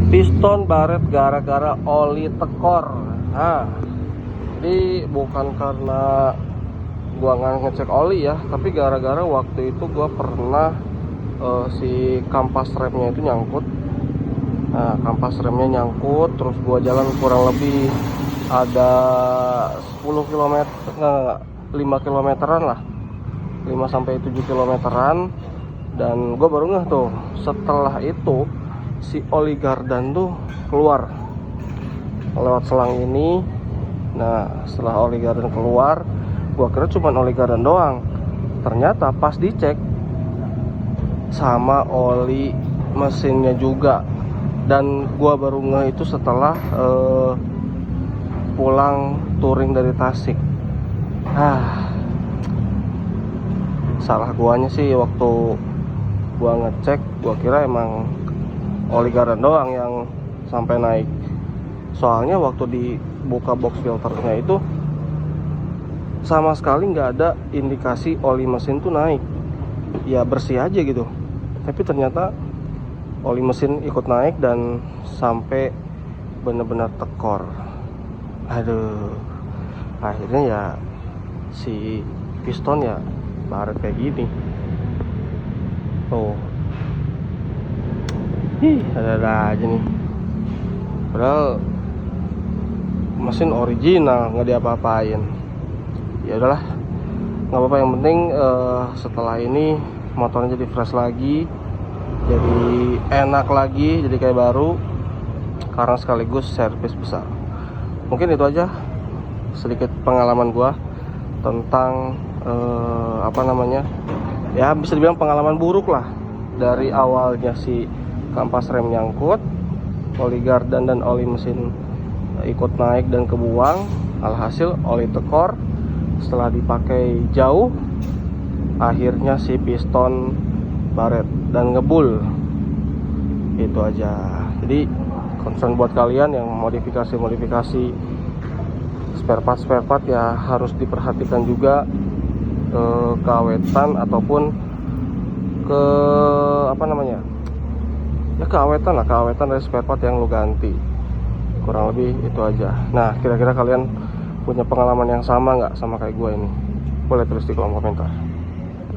Piston baret gara-gara oli tekor. Nah, jadi bukan karena gua nggak ngecek oli ya, tapi gara-gara waktu itu gua pernah si kampas remnya itu nyangkut. Nah, kampas remnya nyangkut, terus gua jalan kurang lebih ada 10 km, enggak, 5 kilometeran lah, 5 sampai 7 kilometeran. Dan gua baru ngeh tuh, setelah itu si oli gardan tuh keluar lewat selang ini. Nah, setelah oli gardan keluar, gua kira cuma oli gardan doang. Ternyata pas dicek sama oli mesinnya juga. Dan gua baru ngeh itu setelah pulang touring dari Tasik. Salah guanya sih waktu gua ngecek, gua kira emang oli gardan doang yang sampai naik. Soalnya waktu dibuka box filternya itu sama sekali nggak ada indikasi oli mesin tuh naik. Ya bersih aja gitu. Tapi ternyata oli mesin ikut naik dan sampai benar-benar tekor. Aduh, akhirnya ya si piston ya baret kayak gini. Tuh. Ada aja nih. Padahal mesin original, nggak diapa-apain. Ya udahlah, nggak apa-apa. Yang penting setelah ini motornya jadi fresh lagi, jadi enak lagi, jadi kayak baru. Karena sekaligus servis besar. Mungkin itu aja sedikit pengalaman gua tentang ya bisa dibilang pengalaman buruk lah. Dari awalnya si kampas rem nyangkut, oli gardan dan oli mesin ikut naik dan kebuang, alhasil oli tekor. Setelah dipakai jauh, akhirnya si piston baret dan ngebul. Itu aja. Jadi concern buat kalian yang modifikasi spare part ya harus diperhatikan juga keawetan ataupun keawetan dari spare part yang lu ganti. Kurang lebih itu aja. Nah, kira-kira kalian punya pengalaman yang sama nggak sama kayak gue ini? Boleh tulis di kolom komentar.